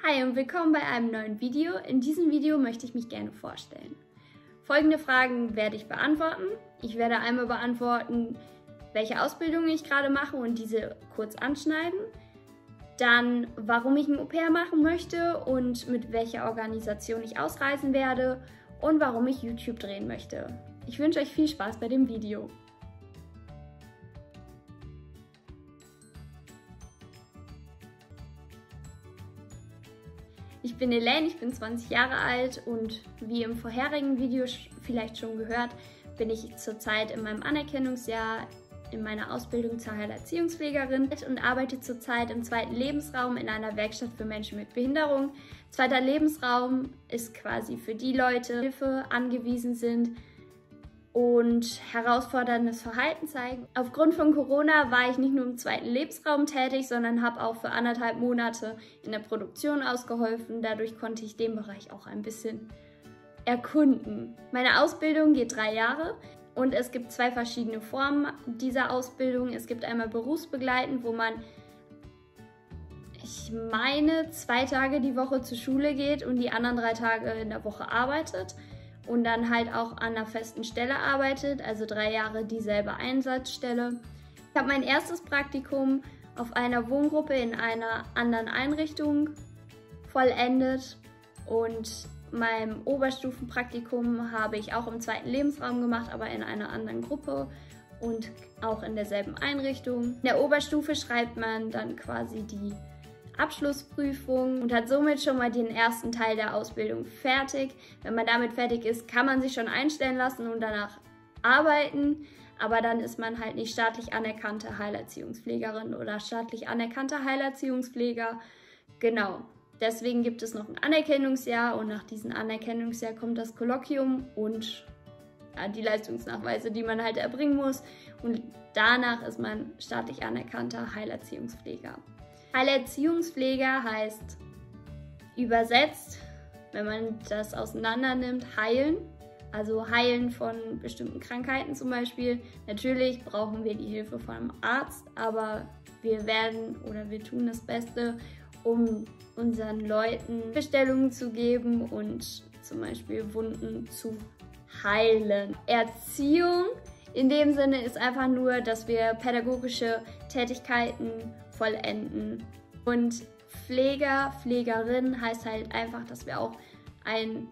Hi und willkommen bei einem neuen Video. In diesem Video möchte ich mich gerne vorstellen. Folgende Fragen werde ich beantworten. Ich werde einmal beantworten, welche Ausbildung ich gerade mache und diese kurz anschneiden. Dann, warum ich ein Au-pair machen möchte und mit welcher Organisation ich ausreisen werde und warum ich YouTube drehen möchte. Ich wünsche euch viel Spaß bei dem Video. Ich bin Elaine, ich bin 20 Jahre alt und wie im vorherigen Video vielleicht schon gehört, bin ich zurzeit in meinem Anerkennungsjahr in meiner Ausbildung zur Heilerziehungspflegerin und arbeite zurzeit im zweiten Lebensraum in einer Werkstatt für Menschen mit Behinderung. Zweiter Lebensraum ist quasi für die Leute, die Hilfe angewiesen sind und herausforderndes Verhalten zeigen. Aufgrund von Corona war ich nicht nur im zweiten Lebensraum tätig, sondern habe auch für 1,5 Monate in der Produktion ausgeholfen. Dadurch konnte ich den Bereich auch ein bisschen erkunden. Meine Ausbildung geht 3 Jahre und es gibt 2 verschiedene Formen dieser Ausbildung. Es gibt einmal berufsbegleitend, wo man, ich meine, 2 Tage die Woche zur Schule geht und die anderen 3 Tage in der Woche arbeitet. Und dann halt auch an einer festen Stelle arbeitet, also 3 Jahre dieselbe Einsatzstelle. Ich habe mein erstes Praktikum auf einer Wohngruppe in einer anderen Einrichtung vollendet und mein Oberstufenpraktikum habe ich auch im zweiten Lebensraum gemacht, aber in einer anderen Gruppe und auch in derselben Einrichtung. In der Oberstufe schreibt man dann quasi die Abschlussprüfung und hat somit schon mal den ersten Teil der Ausbildung fertig. Wenn man damit fertig ist, kann man sich schon einstellen lassen und danach arbeiten, aber dann ist man halt nicht staatlich anerkannte Heilerziehungspflegerin oder staatlich anerkannter Heilerziehungspfleger. Genau, deswegen gibt es noch ein Anerkennungsjahr und nach diesem Anerkennungsjahr kommt das Kolloquium und die Leistungsnachweise, die man halt erbringen muss, und danach ist man staatlich anerkannter Heilerziehungspfleger. Heilerziehungspfleger heißt übersetzt, wenn man das auseinander nimmt, heilen. Also heilen von bestimmten Krankheiten zum Beispiel. Natürlich brauchen wir die Hilfe von einem Arzt, aber wir tun das Beste, um unseren Leuten Bestellungen zu geben und zum Beispiel Wunden zu heilen. Erziehung in dem Sinne ist einfach nur, dass wir pädagogische Tätigkeiten vollenden. Und Pfleger, Pflegerin heißt halt einfach, dass wir auch einen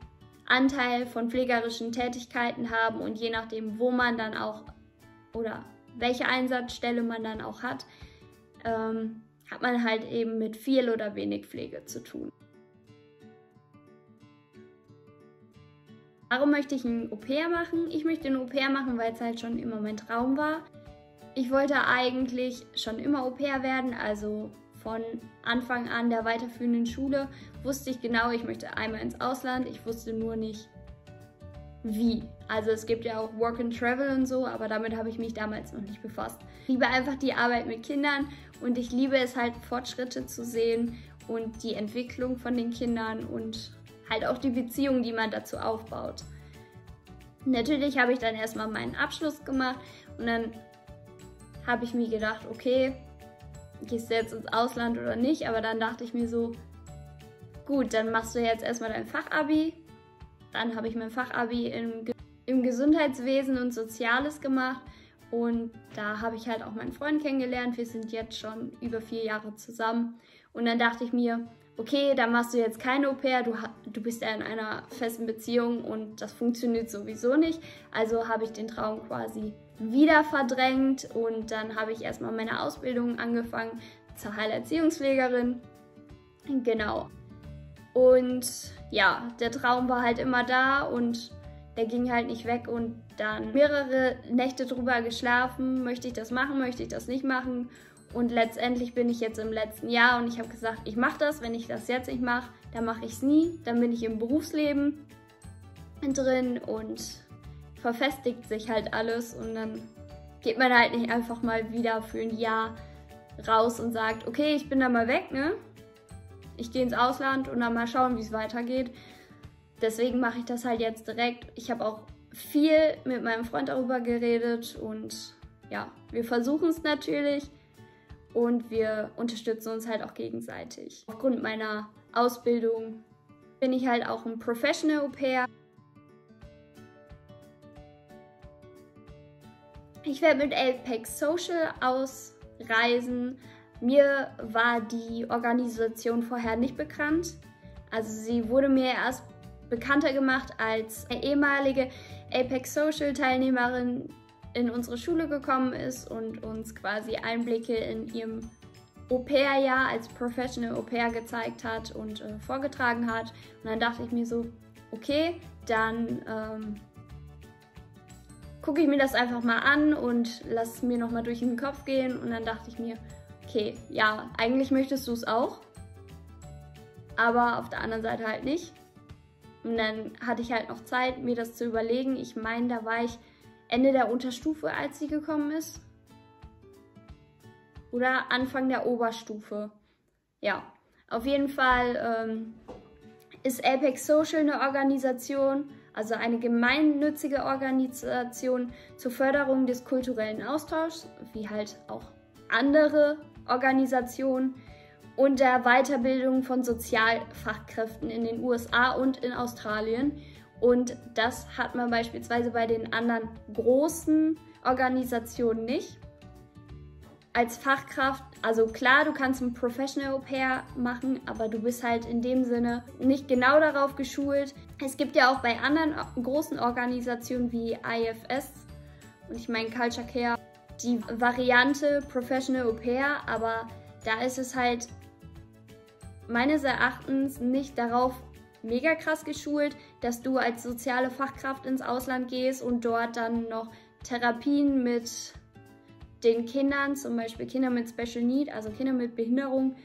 Anteil von pflegerischen Tätigkeiten haben und je nachdem, wo man dann auch oder welche Einsatzstelle man dann auch hat, hat man halt eben mit viel oder wenig Pflege zu tun. Warum möchte ich ein Au-pair machen? Ich möchte ein Au-pair machen, weil es halt schon immer mein Traum war. Ich wollte eigentlich schon immer Au-pair werden, also von Anfang an der weiterführenden Schule wusste ich genau, ich möchte einmal ins Ausland. Ich wusste nur nicht, wie. Also es gibt ja auch Work and Travel und so, aber damit habe ich mich damals noch nicht befasst. Ich liebe einfach die Arbeit mit Kindern und ich liebe es halt, Fortschritte zu sehen und die Entwicklung von den Kindern und halt auch die Beziehung, die man dazu aufbaut. Natürlich habe ich dann erstmal meinen Abschluss gemacht und dann habe ich mir gedacht, okay, gehst du jetzt ins Ausland oder nicht? Aber dann dachte ich mir so, gut, dann machst du jetzt erstmal dein Fachabi. Dann habe ich mein Fachabi im Gesundheitswesen und Soziales gemacht und da habe ich halt auch meinen Freund kennengelernt. Wir sind jetzt schon über 4 Jahre zusammen und dann dachte ich mir, okay, dann machst du jetzt kein Au-pair, du bist ja in einer festen Beziehung und das funktioniert sowieso nicht. Also habe ich den Traum quasi wieder verdrängt und dann habe ich erstmal meine Ausbildung angefangen zur Heilerziehungspflegerin. Genau. Und ja, der Traum war halt immer da und der ging halt nicht weg und dann mehrere Nächte drüber geschlafen, möchte ich das machen, möchte ich das nicht machen. Und letztendlich bin ich jetzt im letzten Jahr und ich habe gesagt, ich mache das. Wenn ich das jetzt nicht mache, dann mache ich es nie. Dann bin ich im Berufsleben drin und verfestigt sich halt alles. Und dann geht man halt nicht einfach mal wieder für ein Jahr raus und sagt, okay, ich bin da mal weg, ne? Ich gehe ins Ausland und dann mal schauen, wie es weitergeht. Deswegen mache ich das halt jetzt direkt. Ich habe auch viel mit meinem Freund darüber geredet und ja, wir versuchen es natürlich. Und wir unterstützen uns halt auch gegenseitig. Aufgrund meiner Ausbildung bin ich halt auch ein Professional Au pair. Ich werde mit Apex Social ausreisen. Mir war die Organisation vorher nicht bekannt. Also sie wurde mir erst bekannter gemacht, als eine ehemalige Apex Social Teilnehmerin in unsere Schule gekommen ist und uns quasi Einblicke in ihrem Au-pair-Jahr als Professional Au-pair gezeigt hat und vorgetragen hat. Und dann dachte ich mir so, okay, dann gucke ich mir das einfach mal an und lasse es mir nochmal durch den Kopf gehen. Und dann dachte ich mir, okay, ja, eigentlich möchtest du es auch, aber auf der anderen Seite halt nicht. Und dann hatte ich halt noch Zeit, mir das zu überlegen. Ich meine, da war ich Ende der Unterstufe, als sie gekommen ist. Oder Anfang der Oberstufe. Ja, auf jeden Fall ist Apex Social eine Organisation, also eine gemeinnützige Organisation zur Förderung des kulturellen Austauschs, wie halt auch andere Organisationen, und der Weiterbildung von Sozialfachkräften in den USA und in Australien. Und das hat man beispielsweise bei den anderen großen Organisationen nicht. Als Fachkraft, also klar, du kannst ein Professional Au pair machen, aber du bist halt in dem Sinne nicht genau darauf geschult. Es gibt ja auch bei anderen großen Organisationen wie IFS und ich meine Culture Care die Variante Professional Au pair, aber da ist es halt meines Erachtens nicht darauf mega krass geschult, dass du als soziale Fachkraft ins Ausland gehst und dort dann noch Therapien mit den Kindern, zum Beispiel Kinder mit Special Need, also Kinder mit Behinderung,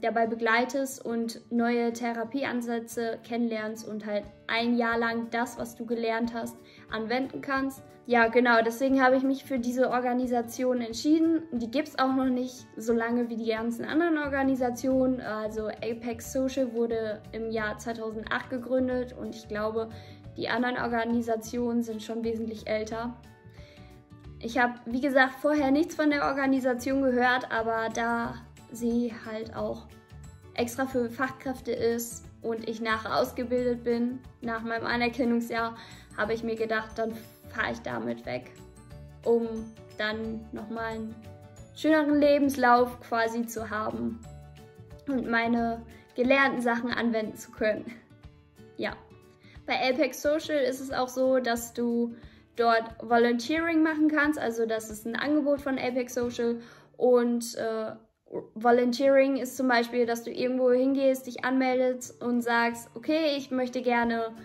dabei begleitest und neue Therapieansätze kennenlernst und halt ein Jahr lang das, was du gelernt hast, anwenden kannst. Ja, genau, deswegen habe ich mich für diese Organisation entschieden. Die gibt es auch noch nicht so lange wie die ganzen anderen Organisationen. Also Apex Social wurde im Jahr 2008 gegründet und ich glaube, die anderen Organisationen sind schon wesentlich älter. Ich habe, wie gesagt, vorher nichts von der Organisation gehört, aber da sie halt auch extra für Fachkräfte ist und ich nachher ausgebildet bin, nach meinem Anerkennungsjahr, habe ich mir gedacht, dann fahre ich damit weg, um dann nochmal einen schöneren Lebenslauf quasi zu haben und meine gelernten Sachen anwenden zu können. Ja, bei Apex Social ist es auch so, dass du dort Volunteering machen kannst, also das ist ein Angebot von Apex Social und Volunteering ist zum Beispiel, dass du irgendwo hingehst, dich anmeldest und sagst, okay, ich möchte gerne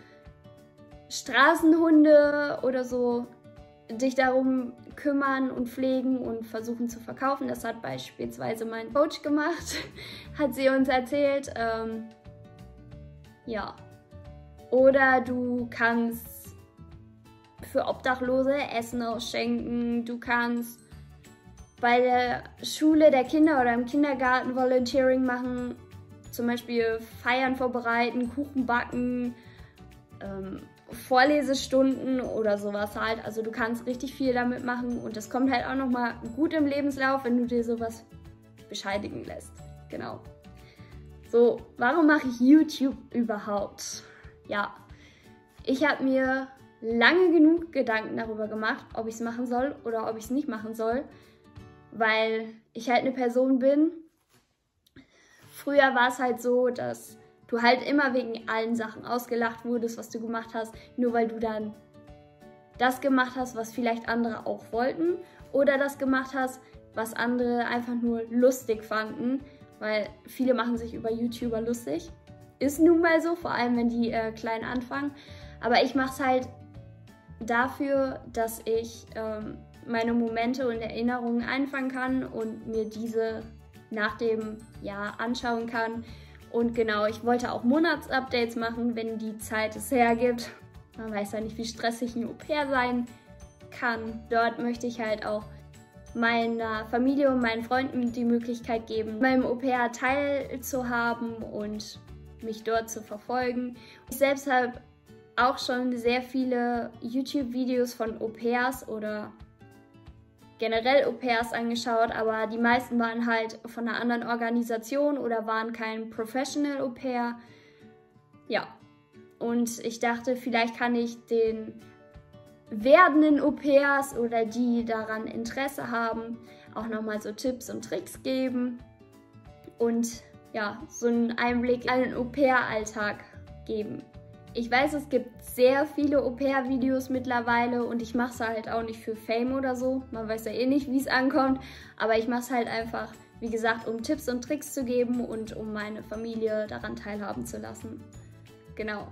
Straßenhunde oder so dich darum kümmern und pflegen und versuchen zu verkaufen. Das hat beispielsweise mein Coach gemacht, hat sie uns erzählt. Ja. Oder du kannst für Obdachlose Essen ausschenken, du kannst bei der Schule der Kinder oder im Kindergarten Volunteering machen, zum Beispiel Feiern vorbereiten, Kuchen backen, Vorlesestunden oder sowas halt. Also du kannst richtig viel damit machen und das kommt halt auch nochmal gut im Lebenslauf, wenn du dir sowas bescheinigen lässt. Genau. So, warum mache ich YouTube überhaupt? Ja, ich habe mir lange genug Gedanken darüber gemacht, ob ich es machen soll oder ob ich es nicht machen soll, weil ich halt eine Person bin. Früher war es halt so, dass du halt immer wegen allen Sachen ausgelacht wurdest, was du gemacht hast, nur weil du dann das gemacht hast, was vielleicht andere auch wollten, oder das gemacht hast, was andere einfach nur lustig fanden, weil viele machen sich über YouTuber lustig. Ist nun mal so, vor allem wenn die klein anfangen. Aber ich mache es halt dafür, dass ich meine Momente und Erinnerungen einfangen kann und mir diese nach dem Jahr anschauen kann. Und genau, ich wollte auch Monatsupdates machen, wenn die Zeit es hergibt. Man weiß ja nicht, wie stressig ein Au-pair sein kann. Dort möchte ich halt auch meiner Familie und meinen Freunden die Möglichkeit geben, meinem Au-pair teilzuhaben und mich dort zu verfolgen. Ich selbst habe auch schon sehr viele YouTube-Videos von Au-pairs oder generell Au-pairs angeschaut, aber die meisten waren halt von einer anderen Organisation oder waren kein Professional Au-pair. Ja, und ich dachte, vielleicht kann ich den werdenden Au-pairs oder die daran Interesse haben, auch nochmal so Tipps und Tricks geben und ja, so einen Einblick in den Au-pair-Alltag geben. Ich weiß, es gibt sehr viele Au-pair-Videos mittlerweile und ich mache es halt auch nicht für Fame oder so. Man weiß ja eh nicht, wie es ankommt, aber ich mache es halt einfach, wie gesagt, um Tipps und Tricks zu geben und um meine Familie daran teilhaben zu lassen. Genau.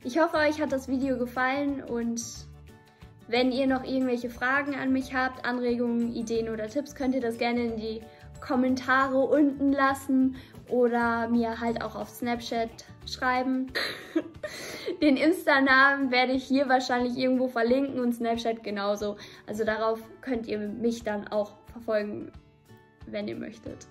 Ich hoffe, euch hat das Video gefallen und wenn ihr noch irgendwelche Fragen an mich habt, Anregungen, Ideen oder Tipps, könnt ihr das gerne in die Kommentare unten lassen oder mir halt auch auf Snapchat schreiben. Den Insta-Namen werde ich hier wahrscheinlich irgendwo verlinken und Snapchat genauso. Also darauf könnt ihr mich dann auch verfolgen, wenn ihr möchtet.